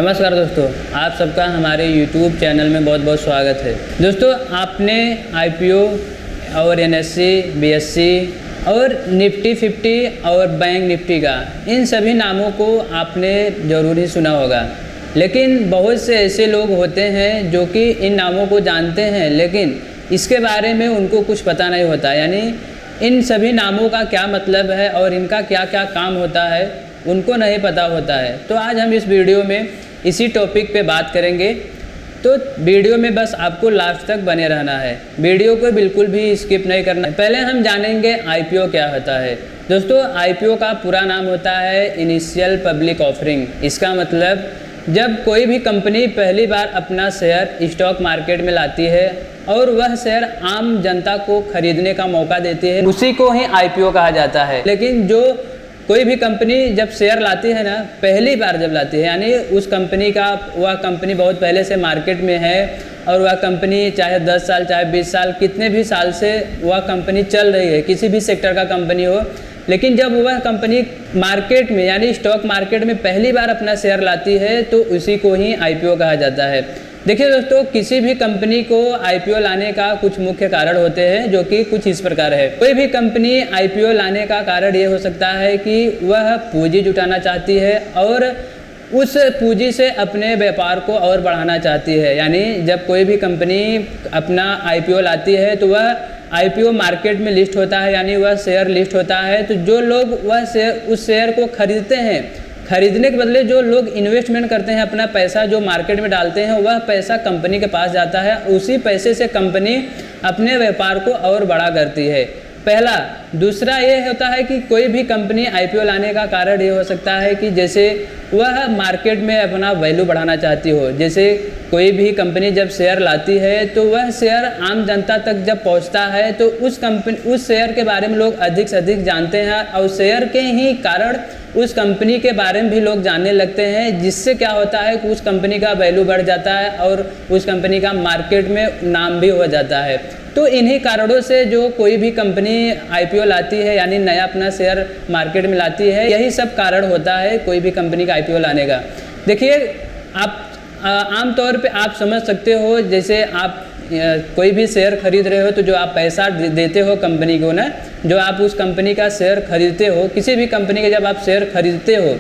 नमस्कार दोस्तों, आप सबका हमारे YouTube चैनल में बहुत बहुत स्वागत है। दोस्तों, आपने IPO और NSE, BSE और निफ्टी 50 और बैंक निफ्टी का इन सभी नामों को आपने ज़रूर ही सुना होगा। लेकिन बहुत से ऐसे लोग होते हैं जो कि इन नामों को जानते हैं, लेकिन इसके बारे में उनको कुछ पता नहीं होता। यानी इन सभी नामों का क्या मतलब है और इनका क्या क्या काम होता है उनको नहीं पता होता है। तो आज हम इस वीडियो में इसी टॉपिक पे बात करेंगे। तो वीडियो में बस आपको लास्ट तक बने रहना है, वीडियो को बिल्कुल भी स्किप नहीं करना है। पहले हम जानेंगे IPO क्या होता है। दोस्तों, IPO का पूरा नाम होता है इनिशियल पब्लिक ऑफरिंग। इसका मतलब जब कोई भी कंपनी पहली बार अपना शेयर स्टॉक मार्केट में लाती है और वह शेयर आम जनता को खरीदने का मौका देती है, उसी को ही IPO कहा जाता है। लेकिन जो कोई भी कंपनी जब शेयर लाती है ना, पहली बार जब लाती है, यानी उस कंपनी का वह कंपनी बहुत पहले से मार्केट में है और वह कंपनी चाहे 10 साल चाहे 20 साल कितने भी साल से वह कंपनी चल रही है, किसी भी सेक्टर का कंपनी हो, लेकिन जब वह कंपनी मार्केट में यानी स्टॉक मार्केट में पहली बार अपना शेयर लाती है तो उसी को ही IPO कहा जाता है। देखिए दोस्तों, किसी भी कंपनी को IPO लाने का कुछ मुख्य कारण होते हैं जो कि कुछ इस प्रकार है। कोई भी कंपनी IPO लाने का कारण ये हो सकता है कि वह पूंजी जुटाना चाहती है और उस पूंजी से अपने व्यापार को और बढ़ाना चाहती है। यानी जब कोई भी कंपनी अपना IPO लाती है तो वह IPO मार्केट में लिस्ट होता है, यानी वह शेयर लिस्ट होता है। तो जो लोग वह शेयर उस शेयर को खरीदते हैं, खरीदने के बदले जो लोग इन्वेस्टमेंट करते हैं, अपना पैसा जो मार्केट में डालते हैं, वह पैसा कंपनी के पास जाता है। उसी पैसे से कंपनी अपने व्यापार को और बड़ा करती है। पहला। दूसरा ये होता है कि कोई भी कंपनी IPO लाने का कारण ये हो सकता है कि जैसे वह मार्केट में अपना वैल्यू बढ़ाना चाहती हो। जैसे कोई भी कंपनी जब शेयर लाती है तो वह शेयर आम जनता तक जब पहुंचता है तो उस शेयर के बारे में लोग अधिक से अधिक जानते हैं और शेयर के ही कारण उस कंपनी के बारे में भी लोग जानने लगते हैं, जिससे क्या होता है कि उस कंपनी का वैल्यू बढ़ जाता है और उस कंपनी का मार्केट में नाम भी हो जाता है। तो इन्हीं कारणों से जो कोई भी कंपनी IPO लाती है, यानी नया अपना शेयर मार्केट में लाती है, यही सब कारण होता है कोई भी कंपनी का IPO लाने का। देखिए, आप आम तौर पे आप समझ सकते हो, जैसे आप कोई भी शेयर खरीद रहे हो तो जो आप पैसा देते हो कंपनी को ना, जो आप उस कंपनी का शेयर खरीदते हो, किसी भी कंपनी का जब आप शेयर खरीदते हो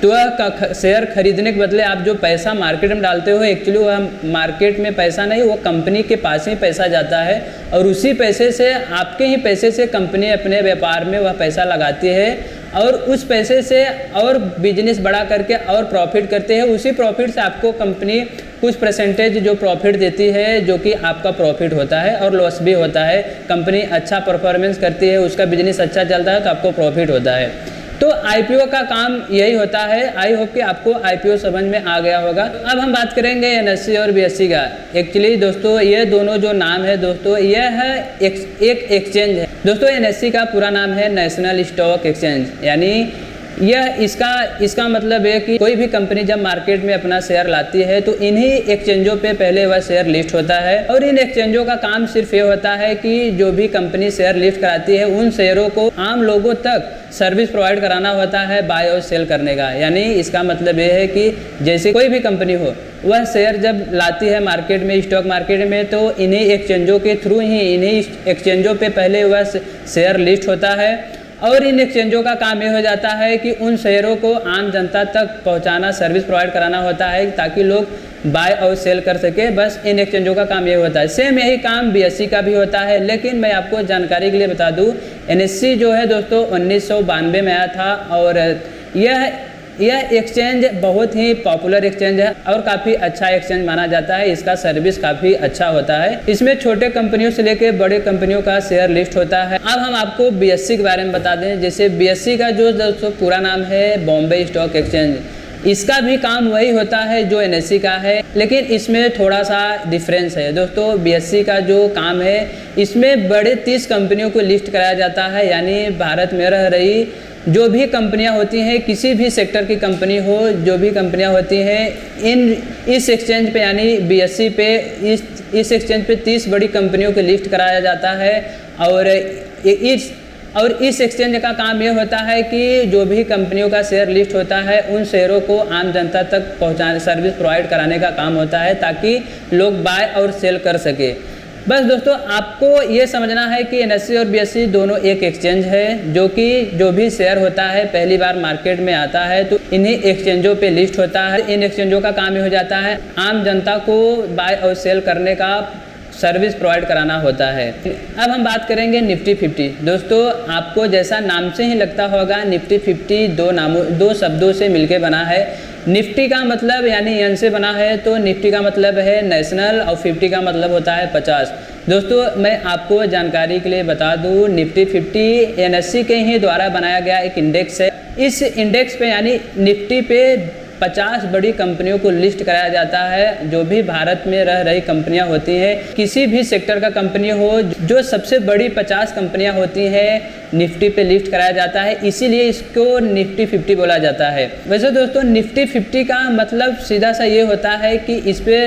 तो वह शेयर खरीदने के बदले आप जो पैसा मार्केट में डालते हो, एक्चुअली वह मार्केट में पैसा नहीं, वो कंपनी के पास ही पैसा जाता है और उसी पैसे से, आपके ही पैसे से कंपनी अपने व्यापार में वह पैसा लगाती है और उस पैसे से और बिजनेस बड़ा करके और प्रॉफिट करते हैं। उसी प्रॉफिट से आपको कंपनी कुछ परसेंटेज जो प्रॉफिट देती है, जो कि आपका प्रॉफिट होता है और लॉस भी होता है। कंपनी अच्छा परफॉर्मेंस करती है, उसका बिजनेस अच्छा चलता है तो आपको प्रॉफिट होता है। तो IPO का काम यही होता है। आई होप कि आपको IPO समझ में आ गया होगा। अब हम बात करेंगे NSE और BSE का। एक्चुअली दोस्तों, ये दोनों जो नाम है दोस्तों, यह है एक एक्सचेंज है। दोस्तों, NSE का पूरा नाम है नेशनल स्टॉक एक्सचेंज। यानी यह इसका मतलब है कि कोई भी कंपनी जब मार्केट में अपना शेयर लाती है तो इन्हीं एक्सचेंजों पे पहले वह शेयर लिस्ट होता है और इन एक्सचेंजों का काम सिर्फ ये होता है कि जो भी कंपनी शेयर लिस्ट कराती है उन शेयरों को आम लोगों तक सर्विस प्रोवाइड कराना होता है बाय और सेल करने का। यानी इसका मतलब ये है कि जैसे कोई भी कंपनी हो, वह शेयर जब लाती है मार्केट में, स्टॉक मार्केट में, तो इन्हीं एक्सचेंजों के थ्रू ही, इन्हीं एक्सचेंजों पे पहले वह शेयर लिस्ट होता है और इन एक्सचेंजों का काम ये हो जाता है कि उन शेयरों को आम जनता तक पहुंचाना, सर्विस प्रोवाइड कराना होता है ताकि लोग बाय और सेल कर सके। बस इन एक्सचेंजों का काम ये होता है। सेम यही काम BSE का भी होता है। लेकिन मैं आपको जानकारी के लिए बता दूं, NSE जो है दोस्तों 1992 में आया था और यह एक्सचेंज बहुत ही पॉपुलर एक्सचेंज है और काफ़ी अच्छा एक्सचेंज माना जाता है। इसका सर्विस काफ़ी अच्छा होता है। इसमें छोटे कंपनियों से लेकर बड़े कंपनियों का शेयर लिस्ट होता है। अब हम आपको BSE के बारे में बता दें। जैसे BSE का जो दोस्तों पूरा नाम है बॉम्बे स्टॉक एक्सचेंज, इसका भी काम वही होता है जो NSE का है, लेकिन इसमें थोड़ा सा डिफरेंस है। दोस्तों, BSE का जो काम है, इसमें बड़े 30 कंपनियों को लिस्ट कराया जाता है। यानी भारत में रह रही जो भी कंपनियां होती हैं, किसी भी सेक्टर की कंपनी हो, जो भी कंपनियां होती हैं, इस एक्सचेंज पे यानी BSE पे इस एक्सचेंज पे 30 बड़ी कंपनियों को लिस्ट कराया जाता है और और इस एक्सचेंज का काम ये होता है कि जो भी कंपनियों का शेयर लिस्ट होता है उन शेयरों को आम जनता तक पहुंचाने, सर्विस प्रोवाइड कराने का काम होता है ताकि लोग बाय और सेल कर सके। बस दोस्तों, आपको ये समझना है कि एनएससी और बीएससी दोनों एक एक्सचेंज है, जो कि जो भी शेयर होता है पहली बार मार्केट में आता है तो इन्हीं एक्सचेंजों पे लिस्ट होता है। इन एक्सचेंजों का काम ये हो जाता है आम जनता को बाय और सेल करने का सर्विस प्रोवाइड कराना होता है। अब हम बात करेंगे निफ्टी 50। दोस्तों, आपको जैसा नाम से ही लगता होगा निफ्टी 50 दो शब्दों से मिलके बना है। निफ्टी का मतलब यानी एन से बना है, तो निफ्टी का मतलब है नेशनल और 50 का मतलब होता है 50। दोस्तों, मैं आपको जानकारी के लिए बता दूं, निफ्टी 50 एनएससी के ही द्वारा बनाया गया एक इंडेक्स है। इस इंडेक्स पे यानी निफ्टी पे 50 बड़ी कंपनियों को लिस्ट कराया जाता है। जो भी भारत में रह रही कंपनियां होती हैं, किसी भी सेक्टर का कंपनी हो, जो सबसे बड़ी 50 कंपनियां होती हैं निफ्टी पे लिस्ट कराया जाता है, इसीलिए इसको निफ्टी 50 बोला जाता है। वैसे दोस्तों, निफ्टी 50 का मतलब सीधा सा ये होता है कि इस पे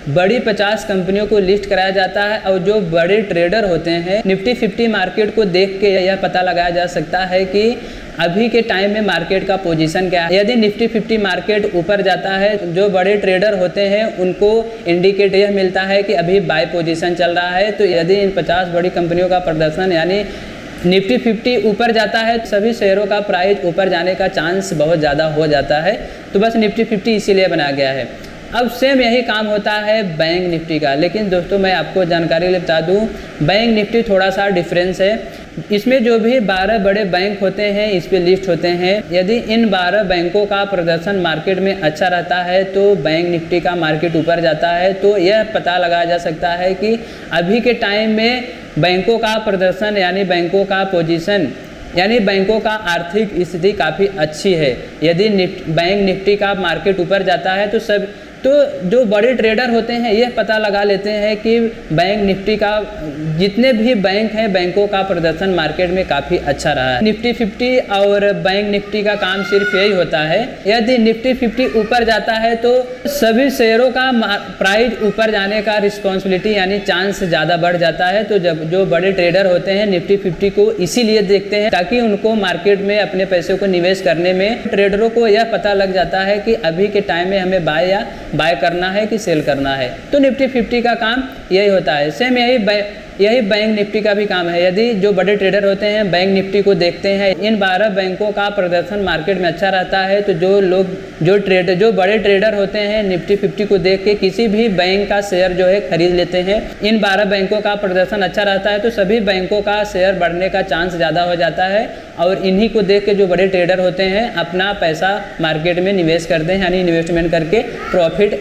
बड़ी 50 कंपनियों को लिस्ट कराया जाता है और जो बड़े ट्रेडर होते हैं, निफ्टी 50 मार्केट को देख के यह पता लगाया जा सकता है कि अभी के टाइम में मार्केट का पोजीशन क्या है। यदि निफ्टी 50 मार्केट ऊपर जाता है, जो बड़े ट्रेडर होते हैं उनको इंडिकेट यह मिलता है कि अभी बाय पोजीशन चल रहा है। तो यदि इन 50 बड़ी कंपनियों का प्रदर्शन यानी निफ्टी 50 ऊपर जाता है, सभी शेयरों का प्राइस ऊपर जाने का चांस बहुत ज़्यादा हो जाता है। तो बस निफ्टी 50 इसीलिए बनाया गया है। अब सेम यही काम होता है बैंक निफ्टी का, लेकिन दोस्तों मैं आपको जानकारी ले बता दूं, बैंक निफ्टी थोड़ा सा डिफरेंस है। इसमें जो भी 12 बड़े बैंक होते हैं इस पे लिस्ट होते हैं। यदि इन 12 बैंकों का प्रदर्शन मार्केट में अच्छा रहता है तो बैंक निफ्टी का मार्केट ऊपर जाता है। तो यह पता लगाया जा सकता है कि अभी के टाइम में बैंकों का प्रदर्शन यानी बैंकों का पोजीशन यानी बैंकों का आर्थिक स्थिति काफ़ी अच्छी है। यदि बैंक निफ्टी का मार्केट ऊपर जाता है तो जो बड़े ट्रेडर होते हैं यह पता लगा लेते हैं कि बैंक निफ्टी का जितने भी बैंक हैं बैंकों का प्रदर्शन मार्केट में काफ़ी अच्छा रहा है। निफ्टी 50 और बैंक निफ्टी का काम सिर्फ यही होता है, यदि निफ्टी 50 ऊपर जाता है तो सभी शेयरों का प्राइस ऊपर जाने का रिस्पॉन्सिबिलिटी यानी चांस ज़्यादा बढ़ जाता है। तो जब जो बड़े ट्रेडर होते हैं निफ्टी 50 को इसीलिए देखते हैं ताकि उनको मार्केट में अपने पैसे को निवेश करने में ट्रेडरों को यह पता लग जाता है कि अभी के टाइम में हमें बाय करना है कि सेल करना है। तो निफ्टी 50 का काम यही होता है। सेम यही बैंक निफ्टी का भी काम है। यदि जो बड़े ट्रेडर होते हैं बैंक निफ्टी को देखते हैं, इन 12 बैंकों का प्रदर्शन मार्केट में अच्छा रहता है, तो जो बड़े ट्रेडर होते हैं निफ्टी 50 को देख के किसी भी बैंक का शेयर जो है खरीद लेते हैं। इन 12 बैंकों का प्रदर्शन अच्छा रहता है तो सभी बैंकों का शेयर बढ़ने का चांस ज़्यादा हो जाता है और इन्हीं को देख के जो बड़े ट्रेडर होते हैं अपना पैसा मार्केट में निवेश करते हैं, यानी इन्वेस्टमेंट करके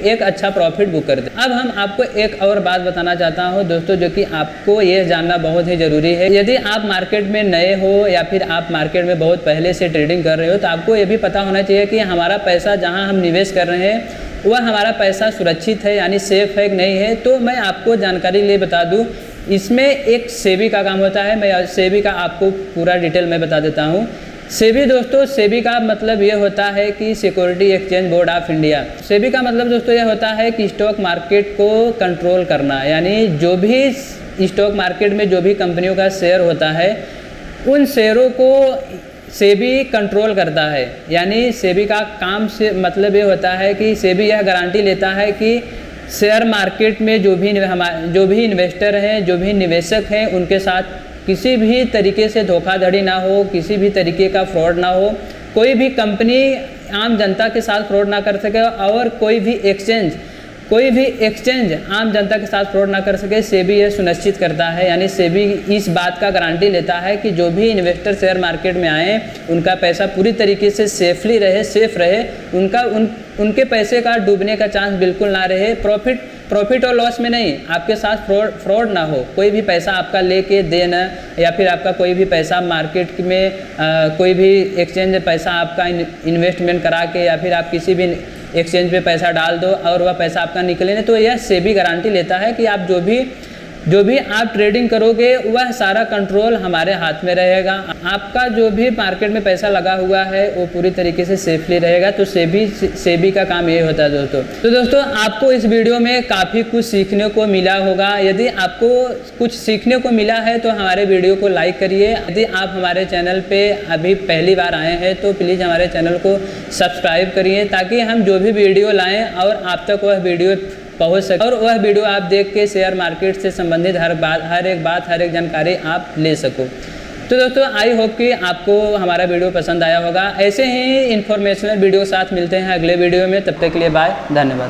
एक अच्छा प्रॉफिट बुक करते हैं। अब हम आपको एक और बात बताना चाहता हूँ दोस्तों, जो कि आपको ये जानना बहुत ही ज़रूरी है। यदि आप मार्केट में नए हो या फिर आप मार्केट में बहुत पहले से ट्रेडिंग कर रहे हो तो आपको ये भी पता होना चाहिए कि हमारा पैसा जहाँ हम निवेश कर रहे हैं वह हमारा पैसा सुरक्षित है यानी सेफ है कि नहीं है। तो मैं आपको जानकारी लिए बता दूँ, इसमें एक सेबी का काम होता है। मैं सेबी का आपको पूरा डिटेल में बता देता हूँ। सेबी दोस्तों, सेबी का मतलब ये होता है कि security exchange board of India. SEBI का मतलब दोस्तों यह होता है कि स्टॉक मार्केट को कंट्रोल करना, यानी जो भी स्टॉक मार्केट में जो भी कंपनियों का शेयर होता है उन शेयरों को सेबी कंट्रोल करता है। यानी सेबी का काम से मतलब ये होता है कि सेबी यह गारंटी लेता है कि शेयर मार्केट में जो भी इन्वेस्टर हैं, जो भी निवेशक हैं, उनके साथ किसी भी तरीके से धोखाधड़ी ना हो, किसी भी तरीके का फ्रॉड ना हो, कोई भी कंपनी आम जनता के साथ फ्रॉड ना कर सके और कोई भी एक्सचेंज आम जनता के साथ फ्रॉड ना कर सके। सेबी यह सुनिश्चित करता है, यानी सेबी इस बात का गारंटी लेता है कि जो भी इन्वेस्टर शेयर मार्केट में आए उनका पैसा पूरी तरीके से सेफ रहे, उनके पैसे का डूबने का चांस बिल्कुल ना रहे। प्रॉफिट और लॉस में नहीं, आपके साथ फ्रॉड ना हो, कोई भी पैसा आपका लेके देना या फिर आपका कोई भी पैसा मार्केट में कोई भी एक्सचेंज पैसा आपका इन्वेस्टमेंट करा के या फिर आप किसी भी एक्सचेंज पे पैसा डाल दो और वह पैसा आपका निकले नहीं। तो यह सेबी गारंटी लेता है कि आप जो भी जो भी आप ट्रेडिंग करोगे वह सारा कंट्रोल हमारे हाथ में रहेगा। आपका जो भी मार्केट में पैसा लगा हुआ है वो पूरी तरीके से सेफली रहेगा। तो सेबी का काम ये होता है दोस्तों। तो दोस्तों आपको इस वीडियो में काफ़ी कुछ सीखने को मिला होगा। यदि आपको कुछ सीखने को मिला है तो हमारे वीडियो को लाइक करिए। यदि आप हमारे चैनल पे अभी पहली बार आए हैं तो प्लीज़ हमारे चैनल को सब्सक्राइब करिए, ताकि हम जो भी वीडियो लाएँ और आप तक वह वीडियो पहुंच सके और वह वीडियो आप देख के शेयर मार्केट से संबंधित हर एक जानकारी आप ले सको। तो दोस्तों आई होप कि आपको हमारा वीडियो पसंद आया होगा। ऐसे ही इन्फॉर्मेशनल वीडियो साथ मिलते हैं अगले वीडियो में। तब तक के लिए बाय, धन्यवाद।